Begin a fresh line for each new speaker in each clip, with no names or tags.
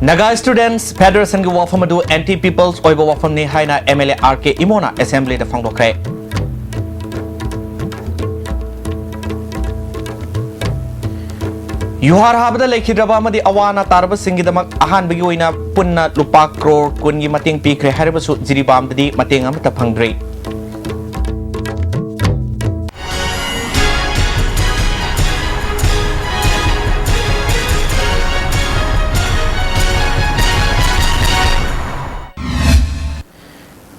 Naga Students Federation की वाफम अदु anti people's ओइबो वाफम ने हाइना MLA RK इमोना assembly दा फोंदोखरे युहार हाबदा लेखिद्रबा मदि Awana तारबा सिंगिदमक अहानबगी ओइना पुन्ना लुपा crore कुनगी मतेंग पीख्रे हारिबसु जिरिबामदि मतेंग अमता फंग्रे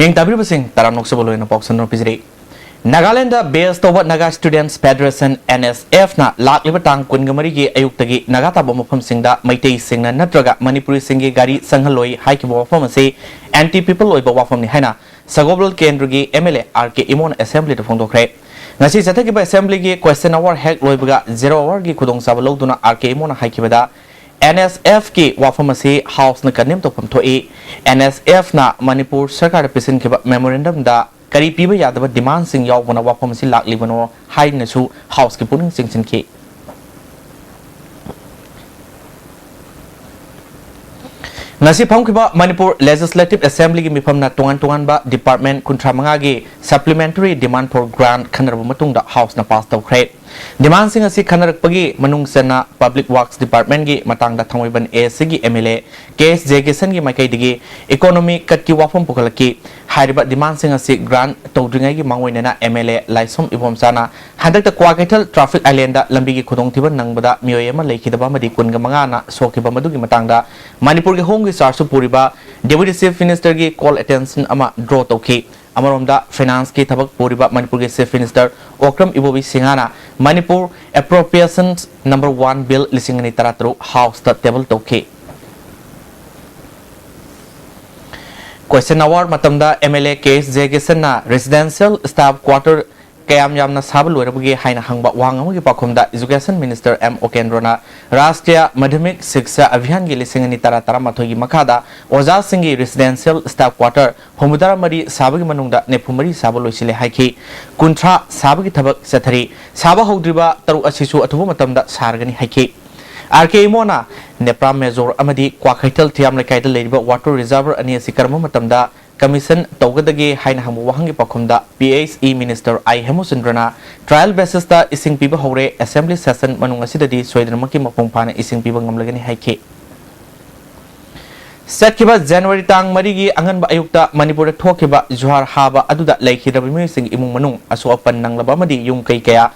Ming Tabri Basing, Taram Noxabolo in a box and Nopizri. Nagaland, based over Naga Students Federation NSF na Lak Libertang Kungamari, Ayuktagi, Nagata Bomopum Singda, Maite Sing Natraga, Manipuri Singi Gari, Sangaloi, Haikibo Pharmacy, anti people over Wafam Nihana, Sagobal Kendrugi, MLA, RK Imon Assembly to Fondokre. Nasi Sataki by Assembly, question our heck Loibuga, 0 hour Gikudong Sabalo, Duna, RK Imon Haikibada. NSF की वाफमसी house न करने तो पंथो ए NSF ना मणिपुर सरकार पिसन के memorandum दा करी पीबे यादव डिमांड सिंह याव बना वाफमसी लाकली बनो हाई नसु हाउस की पुनिंग सिंह सिंह की Nasi Pongkiba Manipur Legislative Assembly की मिफम ना टोंगन बा डिपार्टमेंट कुंट्रा मंगा की supplementary demand for grant खनरब मतुंग दा हाउस ना पास तौखरे डिमांड सिंह असी खनरक पगी मनुंग सेना पब्लिक वर्क्स डिपार्टमेंट की मतंग दा थंगोइबन एसी की MLA केस जेकेसन की माइकई दिगी इकोनॉमी कट की वाफम पुखलकी हारिबा डिमांड सिंह असी ग्रांट तौद्रिंगाई की मांगोइनेना MLA लाइसोम इबोमसाना हदक द क्वाकेटल ट्रैफिक आइलैंड दा लंबी की खुदोंथिबन नंगबदा मियोयमा लेखिदबा मदि कुनगा मंगाना सोकिबा मदुगी मतंगदा मणिपुर के होम की सार्सु पुरिबा डेप्यूटी चीफ मिनिस्टर की कॉल अटेंशन अमा ड्रॉ तौखी अमरोमदा फाइनेंस की थबक पुरिबा मणिपुर के चीफ मिनिस्टर ओक्रम इबोबी सिंगाना मणिपुर एप्रोप्रिएशंस नंबर 1 बिल लिसिंगनी तरातरु हाउस द टेबल तौखी क्वेश्चन आवर मतमदा MLA केस जेगेसना रेजिडेंशियल स्टाफ क्वार्टर कयाम यामना साबल लोरबगे हाइना हंगबा वांगमगे पाखुमदा एजुकेशन मिनिस्टर M ओकेंद्रोना राष्ट्रीय माध्यमिक शिक्षा अभियान की लिसिंगनी तरा तरा मथोगी मखादा ओजा सिंगी रेजिडेंशियल स्टाफ क्वार्टर होमुदारा मरी साबगी मनुंगदा नेफुमरी साबल लोइसिले हाइखी कुंट्रा साबगी थबक सथरी साबा हौद्रिबा तरु असिसु अथुबो मतमदा सारगनी हाइखी RK Imona Nepra Major Amadi Kwakaitel Tiam Lekaita Lady Water Reservoir and Yasikarmo Matamda Commission Togadagi Hainahamu Wahangi Pakumda PHE Minister I Hemusindrana Trial basis the Ising Piba Hore Assembly Session Manungasidi Sweden Maki Mapumpana Ising Piba Gamlagani Haike Setkiba January Tang Marigi Angan Bayukta Manipur Tokiba Juhar Haba Aduda Lake Hidamusing Imu Manung Asopan Nanglabamadi Yung Kaikea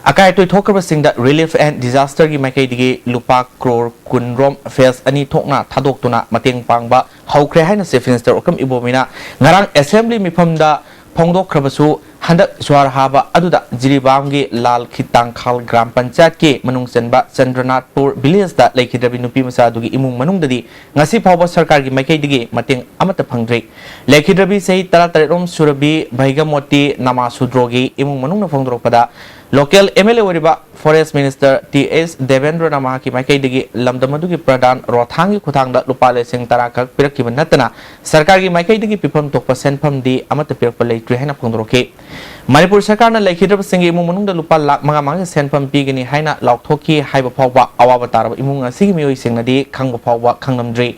Akai to talk about sing that relief and disaster की मायके दिगे लुपा crore कुनरोम face अनि थोकना थादोक तुना मतेंग पांगबा हाउक्रे हाइना chief minister ओकम इबोमिना ngarang assembly मिफमदा फोंदोक खरबसु हंदक ज्वार हाबा अदुदा जिरिबामगी लाल खितांग खाल ग्राम पंचायत के मनुंग चनबा चंद्रनाथपुर village दा लेखिद्रबि नुपी मसा दुगी इमुंग मनुंगददी ngasi फावबा सरकार की मायके दिगे मतेंग अमत फंगद्रे लेखिद्रबि सही तरा तरेरोम सुरबि भैगमोती नमासुद्रोगी इमुंग मनुंग फोंदोरपदा Local MLA Wariba Forest Minister T.S. Devendra Namaki Makai Lamdamaduki Pradan Rothangi Kutanga Lupale Sing Taraka Piraki Natana Sarkagi Makai Digi Pipam to percent from the Amatapir Pale Trihana Kundroke Manipur Sakana like Hidra Singi Mununda Lupa Lak Magamanga Send from Pigini Haina Lautoki Hyperpowa Awatar Imunga Sigimi Singnadi Kangapawa Kangam Dre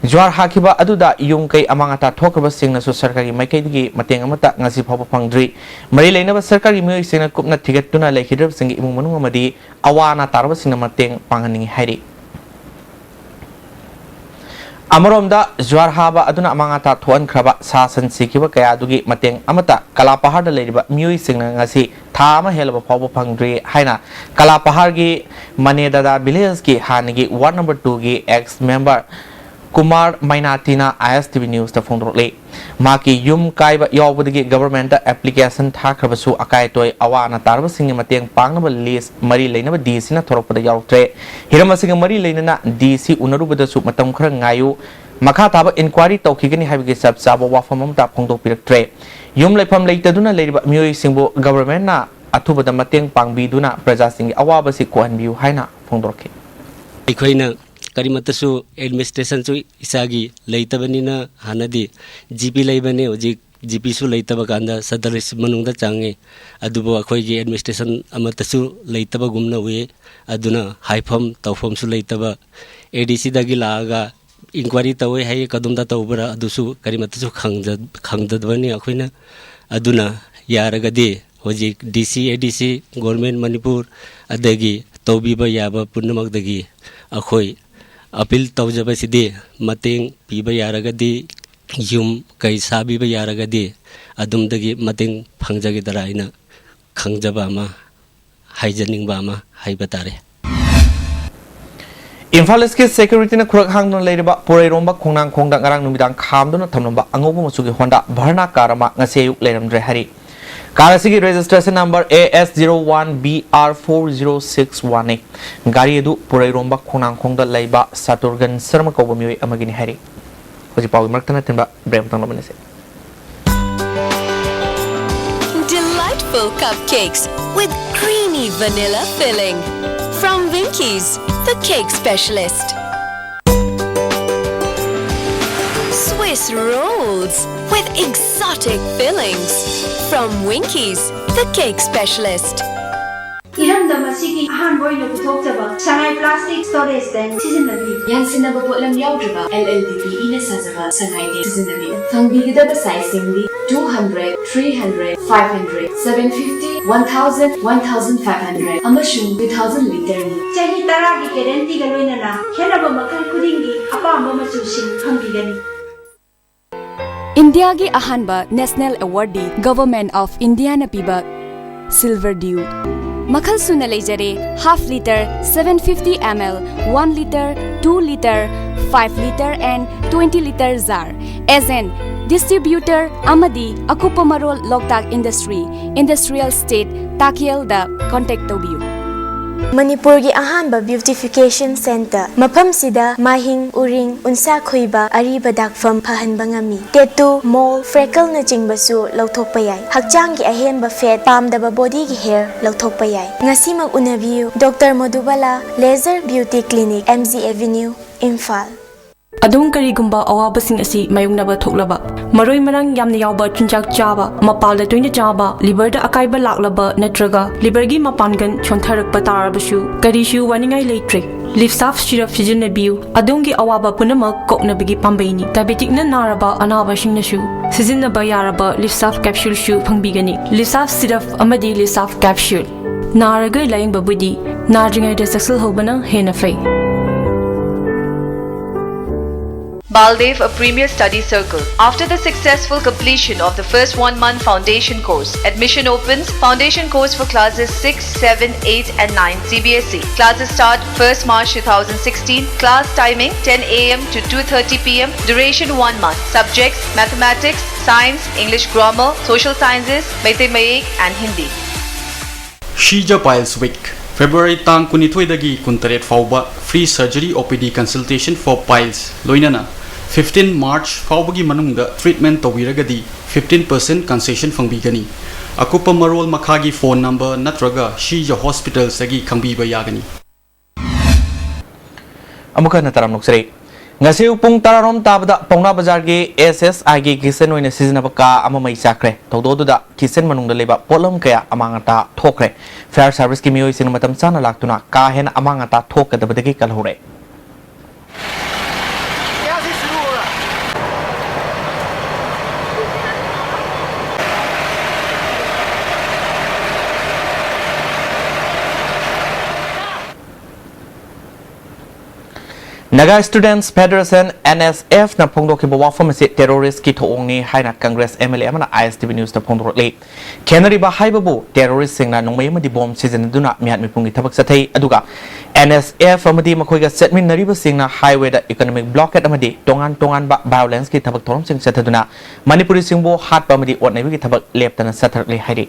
Juar Hakiba Aduda Yung Kai Amangata Tokaba Sing Nasu Sarkagi Makai Matang Amata Nasi Papa Pangdri Marilena Sarkagi Mu Sing Kupna Tigatuna like Hidra Sing Imunamadi Awana Tarva Sing Matang Pangani Hari Amaromda Juar Haba Aduna Amangata Tuan Kraba Sasan Sikiba Kayadugi Matang Amata Kalapahar the lady Mu Sing Nasi Tama Helaba Papa Pangdri Haina Kalapahargi Manedada Bileski Hanigi 1 number 2 gi ex member Kumar Mainatina Istv News the Fondrole Maki Yum Kaiba Yawudi government application Takabasu Akai Toy Awana Tarva Singing Matang Pangaba list Mari Lena DC na Toropa the Yautre Hiramasing Mari Lena DC Unaruba the Sumatam Krangayu Makataba inquiry Tokigani Havigi Sab Sabo Wafamum Tapondo Piratre Yum Lepam later Duna Lady Mu Simbo government na Atuba the Matang Pangbiduna Prajasing Awabasi Kwan View Haina Fondroke
Karimatasu administration su isagi leitabani hanadi GP leibane oji GP su leitaba kanda sadaris manungda change adubo akhoi administration amatasu leitaba gumna we aduna haifam tawfam su leitaba ADC dagi laaga inquiry tawai hai kadum da tawbara adusu karimatasu khangdadbani akhina aduna yaragadi hoji DC ADC government Manipur adagi tawbiba yaba punnamakdagi akhoi appeal tawjabasidi mateng piba yaragadi yum kai sabiba yaragadi adumdagi mateng phangjagi daraina khangjaba ma haijaningba ma haibatare
Imphal East Security na Kurak Hang non Ladeba, Pore Romba, Konang Kongda Arang Numidang Kamdon, Tamamba, Angobo Masuki Honda, Barna Karama, Naseu, Ledam Drehari. Karasigi registration number AS01BR40618. Gari Edu, Pore Romba, Konang Kongda Laiba, Saturgan, Sermakobo Mui, Amagini Harry. Was it Paul Martana Timba, Brampton Nominese?
Delightful cupcakes with creamy vanilla filling. From Winkies, the cake specialist. Swiss rolls with exotic fillings. From Winkies, the cake specialist.
Iramdam asigi ahanboy na puthokjaba sangai plastic storage tank sizinnabi
yansinaba potlam yaudraba LLDP ina sajaba sangai de sizinnabi thangigidaba size singdi 200 300 500 750 1000 1500 amashun 2000 liter ni
chahi taragi guarantee ga loinana khenaba makhal khudingi apamba machu sing phambigani
India ki ahanba National Awardee Government of India na piba Silver Dew Makhal suna lejare half liter 750 ml 1 liter 2 liter 5 liter and 20 liter jar as an distributor amadi akupa marol loktak industry industrial state takiel da contact tobiu
Manipuri ahanba beautification center mafam sida mahing uring unsa khoiba ariba dakfam phahanba ngami tattoo mole freckle na jingbasu lauthokpa yai hakchang gi ahenba fat pamdaba body gi hair lauthokpa yai ngasi mag unabiu Dr. Madhubala Laser Beauty Clinic MZ Avenue Imphal
Adung karigumba awabasing asi mayungnaba thoklaba maroi marang yamna yawba chunjak chaba mapalda toina chaba liver da akaiba laklaba natraga liver gi mapangan chontharakpa tarabasu karishu waningai leitre lift saf syrup sijinabiu adungi awaba punama koknabigi pambaini diabetic na naraba anaba singnasu sijinaba yaraba lift saf capsule shu phangbigani lift saf syrup amadi lift saf capsule naraga laing babudi narjingai da saksal hobana hena fai
Baldev, a premier study circle. After the successful completion of the first 1-month foundation course, admission opens. Foundation course for classes 6, 7, 8 and 9 CBSE. Classes start 1st March 2016. Class timing 10 AM to 2:30 PM. Duration 1 month. Subjects mathematics, science, English grammar, social sciences, Mathematics and Hindi.
Shija Piles Week. February tang kunithoy dagi kuntaret fauba free surgery OPD consultation for piles loinana 15 March faubagi manungda treatment tawiragadi 15% concession fangbigani akupa marol makhagi phone number natraga Shija hospital sagi khangbiba yagani
Amuka nataram nuksre ngasi upung tararom tabada Pauna Bazar gi SSI gi kisen oina season ka ama mai sakre todo da kisen manungda leba polam kaya amangata thokre fair service ki mioi sin matam chana laktuna ka hen amangata thokadabadagi kalhore Naga Students Federation NSF na pongdo ki bawa pharmacy terrorist ki thoong ni haina Congress MLA mana Istv News na pongdo le Kenari ba haibabu terrorist sing na nongmai ma di bomb season duna miat mi pungi thabak sathai aduga NSF amadi makhoi ga setmin nari ba sing na highway da economic blockade amadi tongan ba violence ki thabak thorom sing sathaduna Manipuri singbo hat ba amadi ot nai ki thabak leptana sathar le hairi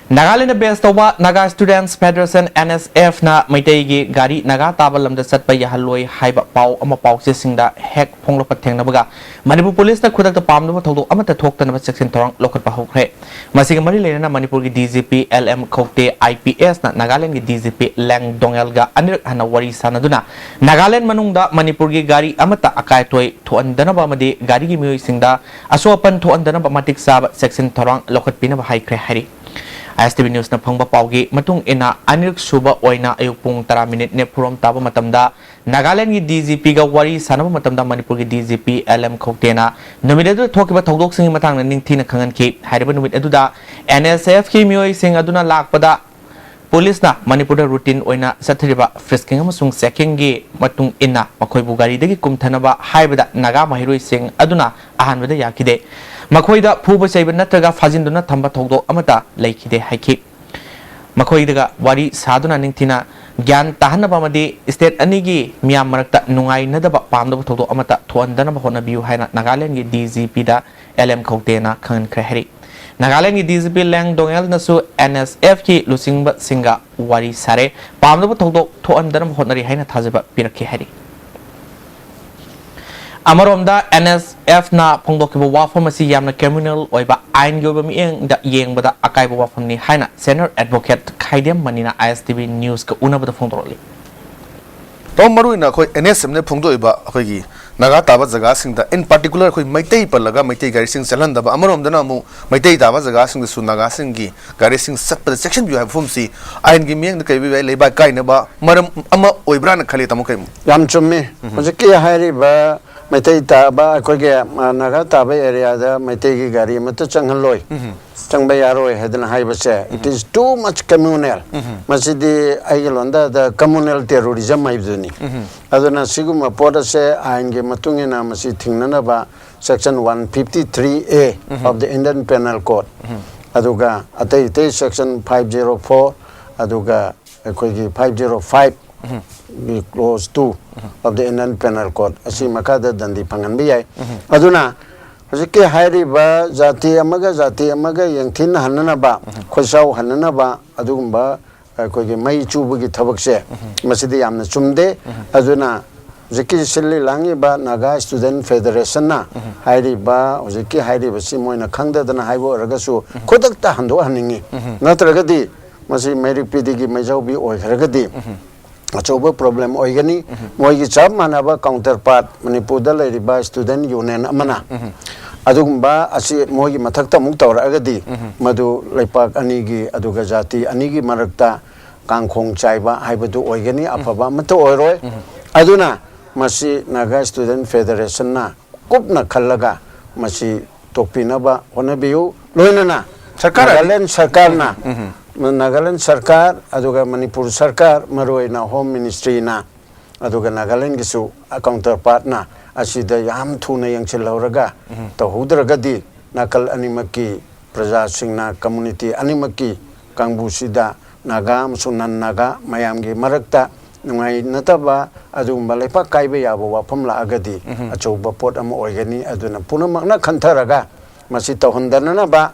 Nagaland based over Naga Students Federation NSF na maitegi gari Naga tabalam da satpa yahaloi haiba pau ama pau se singda hek phonglo patheng na baga Manipur police na khudak ta pamdo thodo amata thokta na section thorang lokat pa hokre masing mari lena na Manipur gi DGP LM Khokte IPS na Nagaland gi DGP Lang Dongel ga anir hana wari sanaduna Nagaland manungda Manipur gi gari amata akai toy thoandana ba made gari gi mioi singda asopan thoandana ba matik sab section thorang lokat pina ba haikre hari ISTV News na phangba paugi matung ina anirik suba oina ayuk pung 10 minute ne phurom taba matamda Nagaland gi DGP ga wari sanaba matamda Manipur gi DGP LM Khoktena numit adu thokiba thodok sing matang na ningthina khangan ki hariba numit aduda NSF ki mioi sing aduna lakpada Police na Manipur routine oina sathriba frisking amasung checking gi matung ina makhoi bu gari dagi kumthanaba haibada naga mahiroi sing aduna ahanbada yakide makhoi da phuba chaiba natraga fajinduna thamba thodok amata leikide haiki makhoi daga wari saduna ningthina gyan tahanaba madi state anigi miyam marakta nungai nadaba pamdaba thodok amata thoandanaba hona biu haina Nagaland gi DGP da LM Khoktena khan khari Nagaland gi DGP Lang Dongel nasu NSF ki lusingba singa wari sare pamdaba thodok thoandanaba honari haina thajaba pirakhi hari Amaromda NSF na phongdokiba wafam asi yamna criminal oiba ain gyoba mieng da yengbada akaiba wafam ni haina senior advocate khaidem manina ISTV news ka unabada phongdorli
to maruina khoi NSF ne phongdoiba khoigi naga taba jaga singda in particular khoi maitei palaga maitei gari sing chalan daba amaromda na mu maitei taba jaga sing su naga singi gari sing satpa section view have fumsi ain gi mieng kai bi leba kai na ba maram ama oibra na khali tamu kai
yam chumme hojiki hairi ba Maitai taba koge naga taba area da maitai gi gari mata changhal loi changba yaroi hedan haibase it is too much communal masidi aigilonda the communal terrorism maibduni aduna siguma podase ainge matungina masi thingnana ba section 153A of the Indian Penal Code aduga atai section 504 aduga kogi 505 clause 2 of the Indian Penal Code asi makada dandi pangan biyai aduna hojike hairi ba jati amaga yangthin hanana ba khosau hanana ba adugumba kogi mai chubugi thabakse masidi yamna chumde aduna hojike silli langi ba Naga Student Federation na hairi ba hojike hairi ba si moina khangda dana haibo ragasu kodakta hando haningi natragadi masi merik pidigi majaubi oihragadi achoba problem oigani moigi chap manaba counterpart Manipur da leriba student union amana adugumba asi moigi mathakta muk tawra agadi madu leipak anigi aduga jati anigi marakta kangkhong chaiba haibadu oigani afaba mato oiroi aduna masi Naga Student Federation na kupna khallaga masi tokpinaba honabiu loinana Nagaland sarkar na Nagaland sarkar aduga Manipur sarkar maroina home ministry na aduga Nagaland gisu counterpart na asida yam thuna yangchil lauraga to hudragadi nakal animaki praja singna community animaki kangbu sida naga sunan naga mayamgi marakta nungai nataba adumba lepa kaibe yabo wafam la agadi achoba pot am oigani aduna punamakna khantaraga masi tohondana ba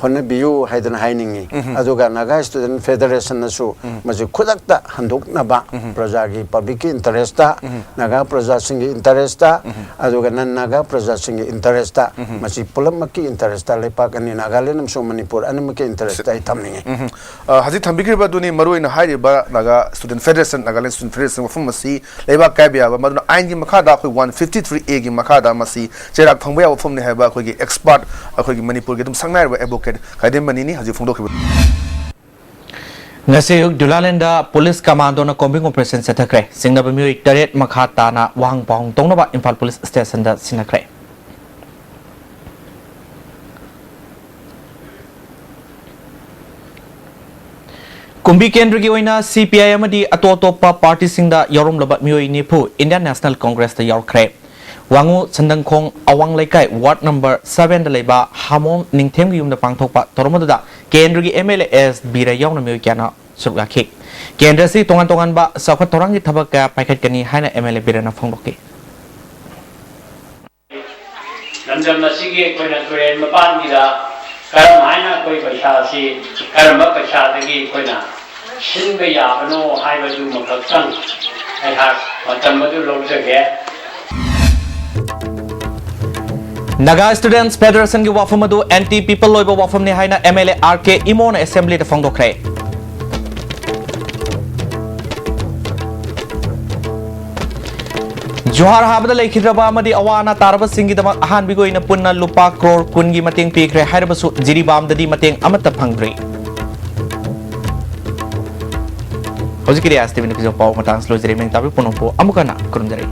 hone biu haidana hainingi aduga Naga Student Federation nasu maji khudakta handukna ba prajagi public interest ta naga praja singi interest ta aduga nan naga praja singi interest ta maji pulamaki interest ta lepak ani Nagaland so Manipur animaki interest ta itamningi
haji thambikri ba duni maruina hairi ba Naga Student Federation Nagaland Student Federation wafum masi leba kaibya ba maduna aingi makada khoi 153A gi makada masi cherak phangba wafum ne haba khoi gi expert khoi gi Manipur gi dum sangnai ba advocate kaidem manini haji phongdok
ngase Dulalenda Police Commando na combing operation setakre singna bami taret makhata na wang pong tongna ba Imphal Police Station da sinakre Kumbi Kendra gi oina CPI amadi atotopa party singda yorom laba mioi ni phu Indian National Congress da yorkre Wangu Sandangkhong Awang Laikai Ward number 7 da leba Hamom Ningthem gi yumda pangthokpa toromada Kendra gi MLAS bira yawna mioi kyana surga khik Kendra si tongan ba sakhat torang gi thabak ka paikhat kani haina MLA bira na phongdoki
Lamdam masigi koina koin mapan gida karam haina koi paisa si karam ba paisa dagi koina shinba yabano haibadu makakang ai ha matam madu lojage
Naga Students Federation gi wafam adu anti people loiba wafam ni haina MLA RK Imon Assembly da phongdokre Johar habada lekhiraba amadi awana taraba singi dama ahan bigo ina punna lupa crore kungi mateng pikre hairabasu jiribam dadi mateng amata phangri Hojik kiri Istv ni kisah pau matang slow jeri meng tapi punong po amukana kurun jeri.